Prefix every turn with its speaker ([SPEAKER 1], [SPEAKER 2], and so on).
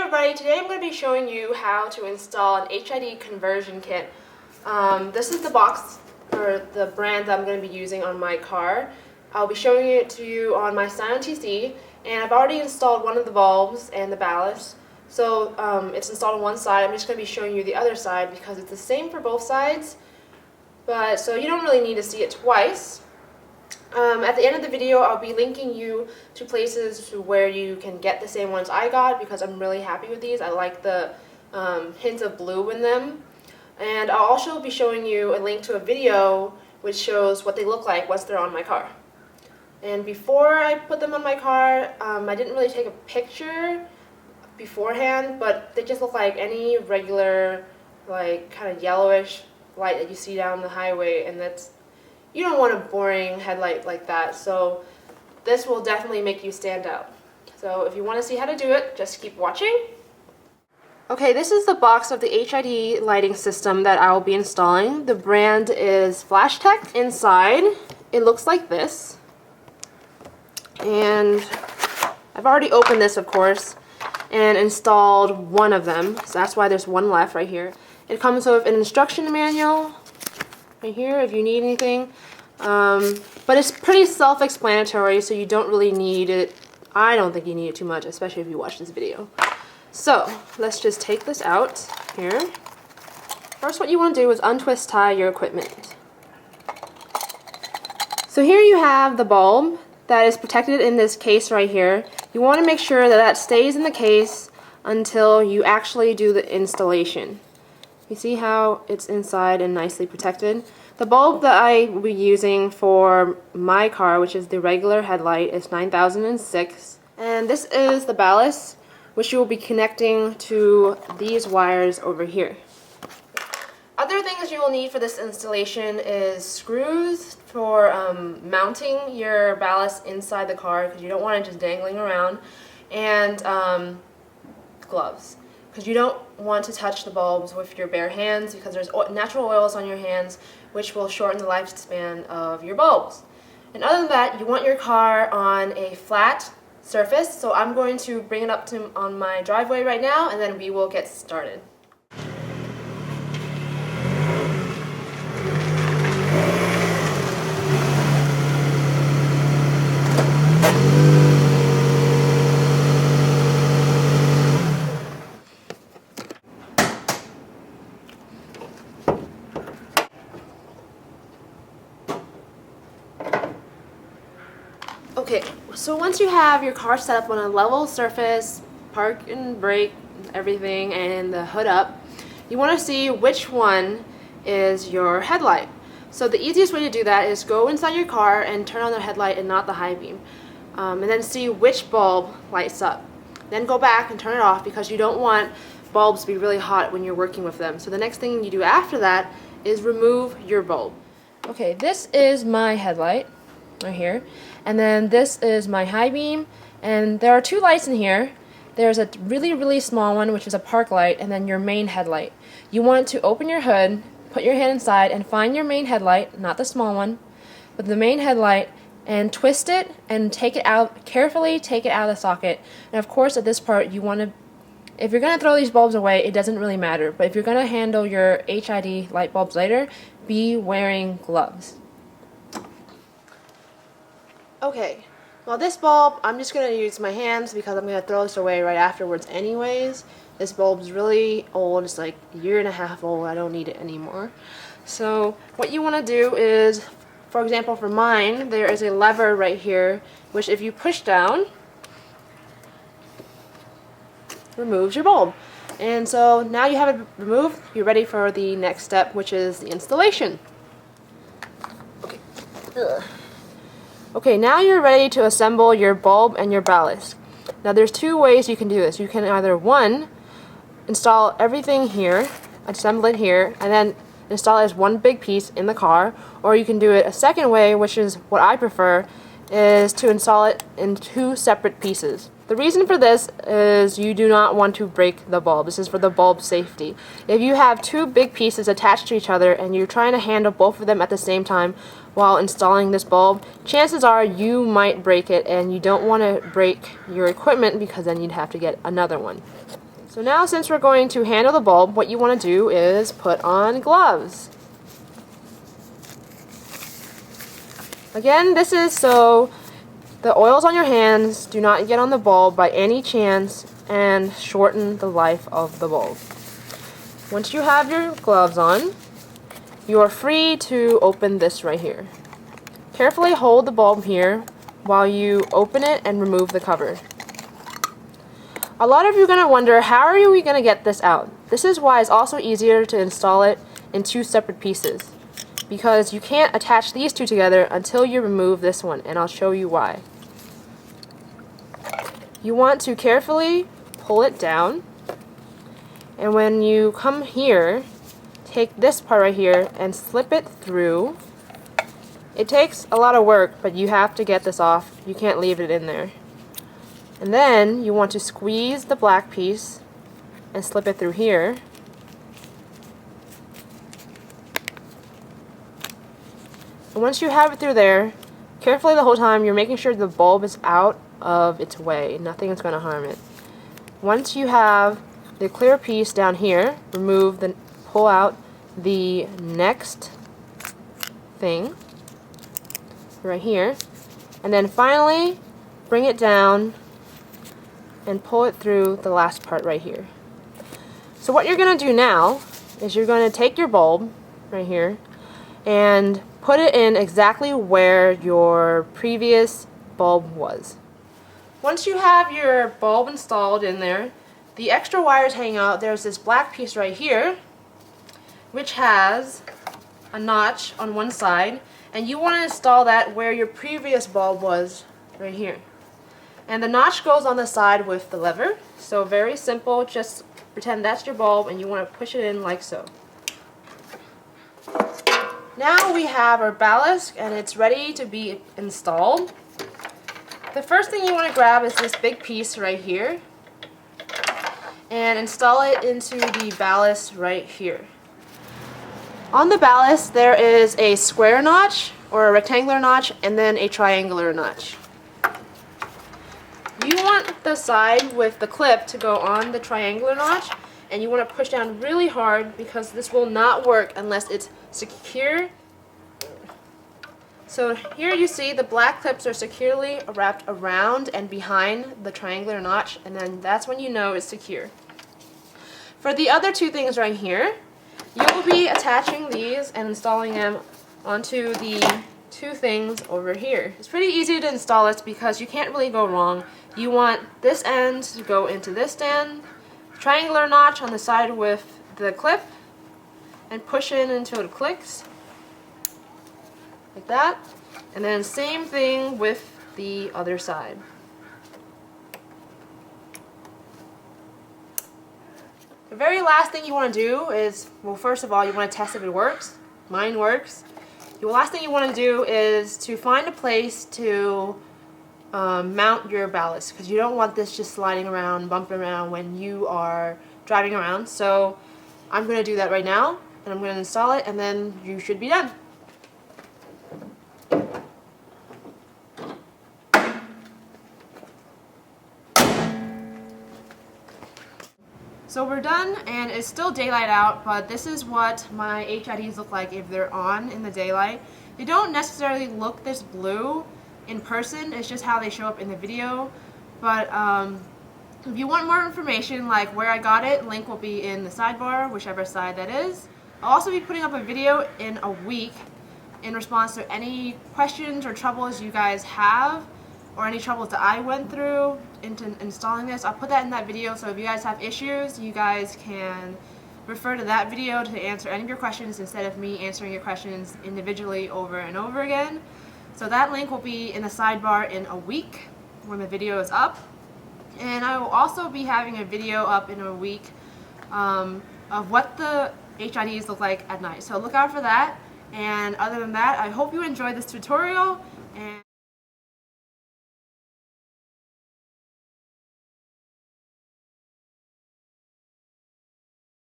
[SPEAKER 1] everybody, today I'm going to be showing you how to install an HID conversion kit. This is the box or the brand that I'm going to be using on my car. I'll be showing it to you on my Scion TC, and I've already installed one of the bulbs and the ballast. So it's installed on one side. I'm just going to be showing you the other side because it's the same for both sides, but so you don't really need to see it twice. At the end of the video, I'll be linking you to places where you can get the same ones I got because I'm really happy with these. I like the hints of blue in them. And I'll also be showing you a link to a video which shows what they look like once they're on my car. And before I put them on my car, I didn't really take a picture beforehand, but they just look like any regular, like kind of yellowish light that you see down the highway, and you don't want a boring headlight like that, so this will definitely make you stand out. So if you want to see how to do it, just keep watching. Okay, this is the box of the HID lighting system that I will be installing. The brand is FlashTech. Inside, it looks like this. And I've already opened this, of course, and installed one of them. So that's why there's one left right here. It comes with an instruction manual right here if you need anything, but it's pretty self-explanatory, so you don't really need it. I don't think you need it too much, especially if you watch this video. So let's just take this out here. First, what you want to do is untwist tie your equipment. So here you have the bulb that is protected in this case right here. You want to make sure that that stays in the case until you actually do the installation. You see how it's inside and nicely protected? The bulb that I will be using for my car, which is the regular headlight, is 9006. And this is the ballast, which you will be connecting to these wires over here. Other things you will need for this installation is screws for mounting your ballast inside the car, because you don't want it just dangling around, and gloves, because you don't want to touch the bulbs with your bare hands because there's natural oils on your hands which will shorten the lifespan of your bulbs. And other than that, you want your car on a flat surface, so I'm going to bring it up on my driveway right now, and then we will get started. Okay, so once you have your car set up on a level surface, park and brake, everything, and the hood up, you want to see which one is your headlight. So the easiest way to do that is go inside your car and turn on the headlight and not the high beam, and then see which bulb lights up. Then go back and turn it off because you don't want bulbs to be really hot when you're working with them. So the next thing you do after that is remove your bulb. Okay, this is my headlight right here, and then this is my high beam, and there are two lights in here. There's a really small one, which is a park light, and then your main headlight. You want to open your hood, put your hand inside, and find your main headlight, not the small one, but the main headlight, and twist it and take it out, carefully take it out of the socket. And of course at this part you want to, if you're going to throw these bulbs away, it doesn't really matter, but if you're going to handle your HID light bulbs later, be wearing gloves. Okay, well this bulb, I'm just going to use my hands because I'm going to throw this away right afterwards anyways. This bulb's really old, it's like a year and a half old, I don't need it anymore. So what you want to do is, for example for mine, there is a lever right here, which if you push down, removes your bulb. And so now you have it removed, you're ready for the next step, which is the installation. Okay. Ugh. Okay, now you're ready to assemble your bulb and your ballast. Now there's two ways you can do this. You can either, one, install everything here, assemble it here, and then install it as one big piece in the car, or you can do it a second way, which is what I prefer, is to install it in two separate pieces. The reason for this is you do not want to break the bulb. This is for the bulb safety. If you have two big pieces attached to each other and you're trying to handle both of them at the same time while installing this bulb, chances are you might break it, and you don't want to break your equipment because then you'd have to get another one. So now, since we're going to handle the bulb, what you want to do is put on gloves. Again, this is so the oils on your hands do not get on the bulb by any chance and shorten the life of the bulb. Once you have your gloves on, you are free to open this right here. Carefully hold the bulb here while you open it and remove the cover. A lot of you are going to wonder, how are we going to get this out? This is why it's also easier to install it in two separate pieces, because you can't attach these two together until you remove this one, and I'll show you why. You want to carefully pull it down, and when you come here, take this part right here and slip it through. It takes a lot of work, but you have to get this off. You can't leave it in there. And then you want to squeeze the black piece and slip it through here. And once you have it through there, carefully the whole time you're making sure the bulb is out of its way. Nothing is going to harm it. Once you have the clear piece down here, pull out the next thing right here, and then finally bring it down and pull it through the last part right here. So what you're going to do now is you're going to take your bulb right here and put it in exactly where your previous bulb was. Once you have your bulb installed in there, the extra wires hanging out, there's this black piece right here which has a notch on one side, and you want to install that where your previous bulb was right here. And the notch goes on the side with the lever, so very simple. Just pretend that's your bulb and you want to push it in like so. Now we have our ballast and it's ready to be installed. The first thing you want to grab is this big piece right here and install it into the ballast right here. On the ballast there is a square notch or a rectangular notch and then a triangular notch. You want the side with the clip to go on the triangular notch, and you want to push down really hard because this will not work unless it's secure. So here you see the black clips are securely wrapped around and behind the triangular notch, and then that's when you know it's secure. For the other two things right here, you will be attaching these and installing them onto the two things over here. It's pretty easy to install this because you can't really go wrong. You want this end to go into this end, triangular notch on the side with the clip, and push in until it clicks, like that. And then same thing with the other side. The very last thing you want to do is, well, first of all, you want to test if it works. Mine works. The last thing you want to do is to find a place to mount your ballast, because you don't want this just sliding around, bumping around when you are driving around. So I'm going to do that right now, and I'm going to install it, and then you should be done. So we're done, and it's still daylight out, but this is what my HIDs look like if they're on in the daylight. They don't necessarily look this blue in person, it's just how they show up in the video. But if you want more information, like where I got it, link will be in the sidebar, whichever side that is. I'll also be putting up a video in a week in response to any questions or troubles you guys have, or any troubles that I went through into installing this. I'll put that in that video, so if you guys have issues, you guys can refer to that video to answer any of your questions instead of me answering your questions individually over and over again. So that link will be in the sidebar in a week when the video is up. And I will also be having a video up in a week of what the HIDs look like at night. So look out for that. And other than that, I hope you enjoyed this tutorial. And